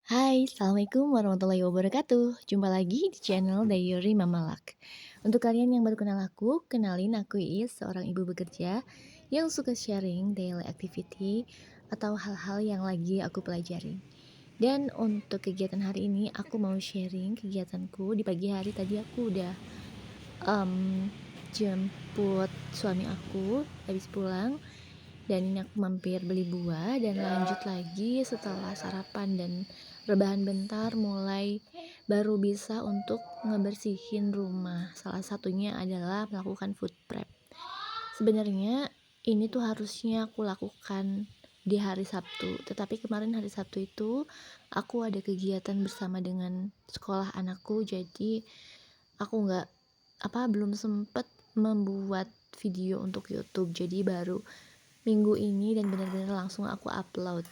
Hai, Assalamualaikum warahmatullahi wabarakatuh. Jumpa lagi di channel Diary Mama Lak. Untuk kalian yang baru kenal aku, kenalin aku Iis, seorang ibu bekerja yang suka sharing daily activity atau hal-hal yang lagi aku pelajari. Dan untuk kegiatan hari ini, aku mau sharing kegiatanku di pagi hari. Tadi aku udah em, jemput suami aku habis pulang. Dan ini aku mampir beli buah dan lanjut lagi setelah sarapan dan rebahan bentar mulai baru bisa untuk ngebersihin rumah. Salah satunya adalah melakukan food prep. Sebenarnya ini tuh harusnya aku lakukan di hari Sabtu, tetapi kemarin hari Sabtu itu aku ada kegiatan bersama dengan sekolah anakku, jadi aku belum sempet membuat video untuk YouTube. Jadi baru minggu ini dan benar-benar langsung aku upload.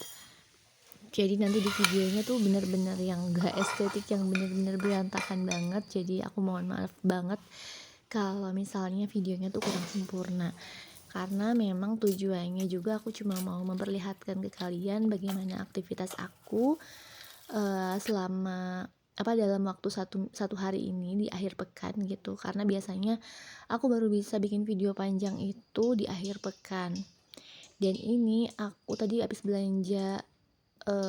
Jadi nanti di videonya tuh benar-benar yang gak estetik, yang benar-benar berantakan banget. Jadi aku mohon maaf banget kalau misalnya videonya tuh kurang sempurna, karena memang tujuannya juga aku cuma mau memperlihatkan ke kalian bagaimana aktivitas aku selama dalam waktu satu hari ini di akhir pekan gitu. Karena biasanya aku baru bisa bikin video panjang itu di akhir pekan. Dan ini aku tadi habis belanja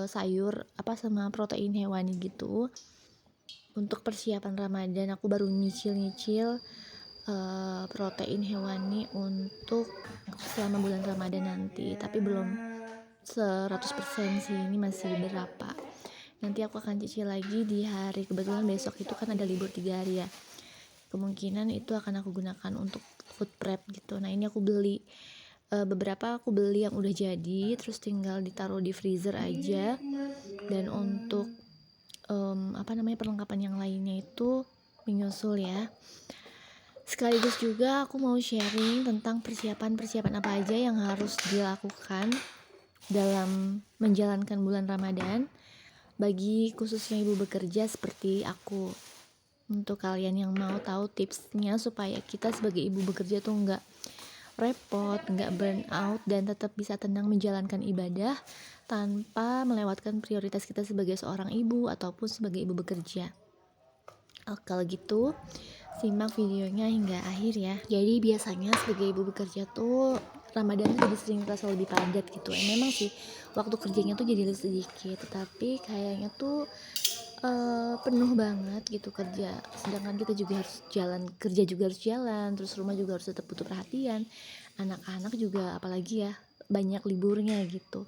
sayur sama protein hewani gitu. Untuk persiapan Ramadan aku baru nyicil-nyicil protein hewani untuk selama bulan Ramadan nanti, tapi belum 100% sih, ini masih berapa. Nanti aku akan cicil lagi di hari, kebetulan besok itu kan ada libur 3 hari ya. Kemungkinan itu akan aku gunakan untuk food prep gitu. Nah, ini aku beli beberapa, aku beli yang udah jadi, terus tinggal ditaruh di freezer aja. Dan untuk perlengkapan yang lainnya itu menyusul ya. Sekaligus juga aku mau sharing tentang persiapan apa aja yang harus dilakukan dalam menjalankan bulan Ramadan bagi khususnya ibu bekerja seperti aku. Untuk kalian yang mau tahu tipsnya supaya kita sebagai ibu bekerja tuh nggak repot, nggak burn out, dan tetap bisa tenang menjalankan ibadah tanpa melewatkan prioritas kita sebagai seorang ibu ataupun sebagai ibu bekerja. Kalau gitu, simak videonya hingga akhir ya. Jadi biasanya sebagai ibu bekerja tuh Ramadan tuh jadi sering terasa lebih padat gitu. Memang sih waktu kerjanya tuh jadi lebih sedikit, tetapi kayaknya tuh penuh banget gitu kerja. Sedangkan kita juga harus jalan, kerja juga harus jalan, terus rumah juga harus tetap butuh perhatian. Anak-anak juga apalagi ya, banyak liburnya gitu.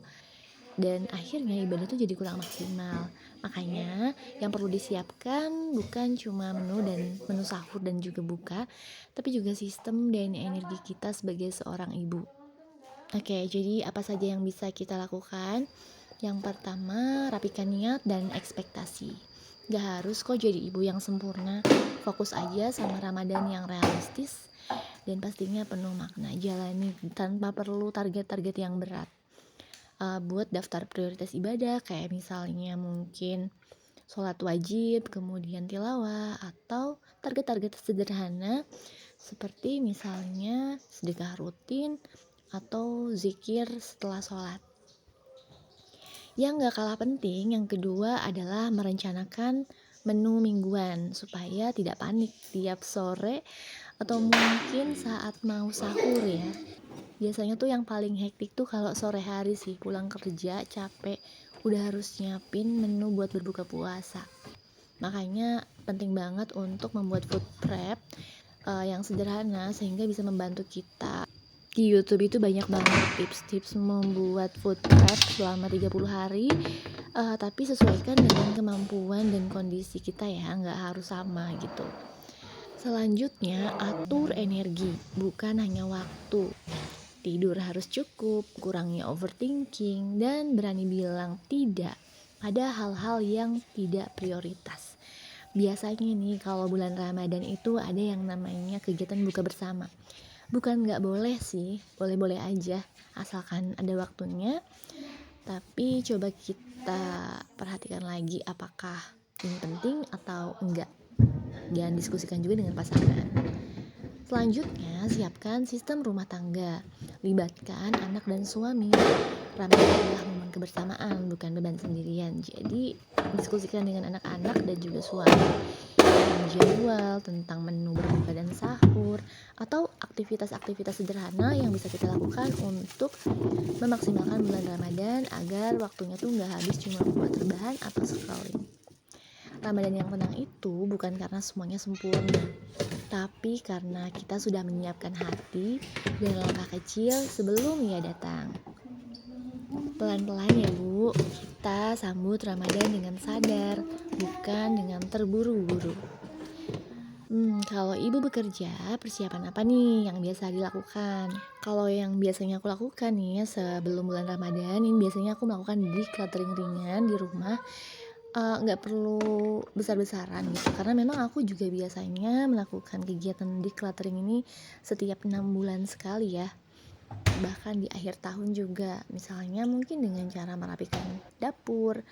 Dan akhirnya ibadah tuh jadi kurang maksimal. Makanya yang perlu disiapkan bukan cuma menu sahur dan juga buka, tapi juga sistem dan energi kita sebagai seorang ibu. Oke, jadi apa saja yang bisa kita lakukan? Yang pertama, rapikan niat dan ekspektasi. Gak harus kok jadi ibu yang sempurna, fokus aja sama Ramadan yang realistis dan pastinya penuh makna. Jalani tanpa perlu target-target yang berat. Buat daftar prioritas ibadah kayak misalnya mungkin sholat wajib, kemudian tilawah, atau target-target sederhana seperti misalnya sedekah rutin atau zikir setelah sholat. Yang gak kalah penting, yang kedua adalah merencanakan menu mingguan supaya tidak panik tiap sore atau mungkin saat mau sahur ya. Biasanya tuh yang paling hektik tuh kalau sore hari sih, pulang kerja capek, udah harus nyiapin menu buat berbuka puasa. Makanya penting banget untuk membuat food prep yang sederhana sehingga bisa membantu kita. Di YouTube itu banyak banget tips-tips membuat food prep selama 30 hari, tapi sesuaikan dengan kemampuan dan kondisi kita ya, nggak harus sama gitu. Selanjutnya, atur energi, bukan hanya waktu. Tidur harus cukup, kurangi overthinking, dan berani bilang tidak pada hal-hal yang tidak prioritas. Biasanya nih kalau bulan Ramadan itu ada yang namanya kegiatan buka bersama. Bukan gak boleh sih, boleh-boleh aja asalkan ada waktunya. Tapi coba kita perhatikan lagi apakah ini penting atau enggak. Dan diskusikan juga dengan pasangan. Selanjutnya, siapkan sistem rumah tangga. Libatkan anak dan suami. Ramadan adalah momen kebersamaan, bukan beban sendirian. Jadi, diskusikan dengan anak-anak dan juga suami tentang jadwal, tentang menu berbuka dan sahur, atau aktivitas-aktivitas sederhana yang bisa kita lakukan untuk memaksimalkan bulan Ramadan agar waktunya tuh nggak habis cuma buat rebahan atau scrolling. Ramadan yang tenang itu bukan karena semuanya sempurna, tapi karena kita sudah menyiapkan hati dan langkah kecil sebelum ia datang. Pelan-pelan ya Bu, kita sambut Ramadan dengan sadar, bukan dengan terburu-buru. Kalau ibu bekerja, persiapan apa nih yang biasa dilakukan? Kalau yang biasanya aku lakukan nih sebelum bulan Ramadan, ini biasanya aku melakukan decluttering ringan di rumah, nggak perlu besar-besaran gitu, karena memang aku juga biasanya melakukan kegiatan decluttering ini setiap 6 bulan sekali ya. Bahkan di akhir tahun juga, misalnya mungkin dengan cara merapikan dapur,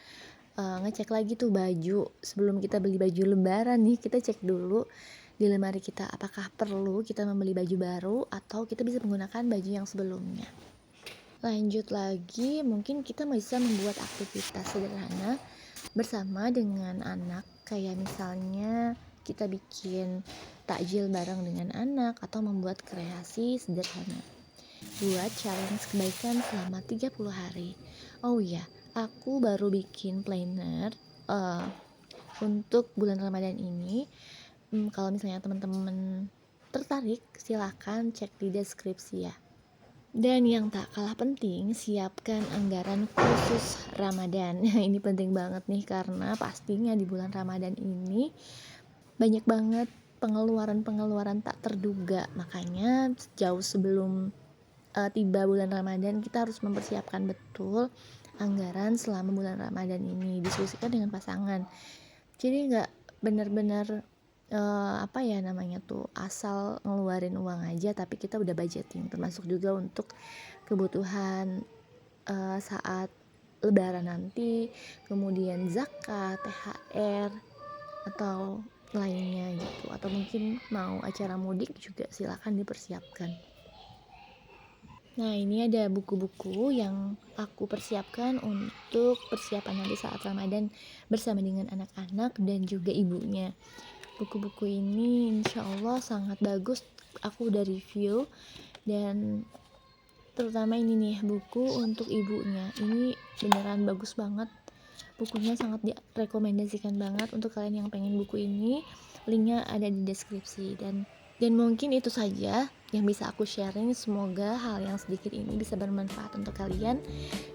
ngecek lagi tuh baju sebelum kita beli baju lebaran nih, kita cek dulu di lemari kita apakah perlu kita membeli baju baru atau kita bisa menggunakan baju yang sebelumnya. Lanjut lagi, mungkin kita bisa membuat aktivitas sederhana bersama dengan anak, kayak misalnya kita bikin takjil bareng dengan anak atau membuat kreasi sederhana. Buat challenge kebaikan selama 30 hari. Oh iya, aku baru bikin planner untuk bulan Ramadan ini. Kalau misalnya teman-teman tertarik, silahkan cek di deskripsi ya. Dan yang tak kalah penting, siapkan anggaran khusus Ramadan. Ini penting banget nih, karena pastinya di bulan Ramadan ini banyak banget pengeluaran-pengeluaran tak terduga. Makanya jauh sebelum tiba bulan Ramadan, kita harus mempersiapkan betul anggaran selama bulan Ramadan ini. Diskusikan dengan pasangan. Jadi nggak benar-benar asal ngeluarin uang aja, tapi kita udah budgeting, termasuk juga untuk kebutuhan saat lebaran nanti, kemudian zakat, THR, atau lainnya gitu, atau mungkin mau acara mudik juga silakan dipersiapkan. Nah, ini ada buku-buku yang aku persiapkan untuk persiapan nanti saat Ramadan bersama dengan anak-anak dan juga ibunya. Buku-buku ini insya Allah sangat bagus, aku udah review, dan terutama ini nih, buku untuk ibunya. Ini beneran bagus banget. Bukunya sangat direkomendasikan banget untuk kalian yang pengen buku ini. Linknya ada di deskripsi. Dan mungkin itu saja yang bisa aku sharing. Semoga hal yang sedikit ini bisa bermanfaat untuk kalian.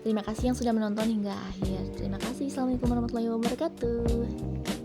Terima kasih yang sudah menonton hingga akhir. Terima kasih. Assalamualaikum warahmatullahi wabarakatuh.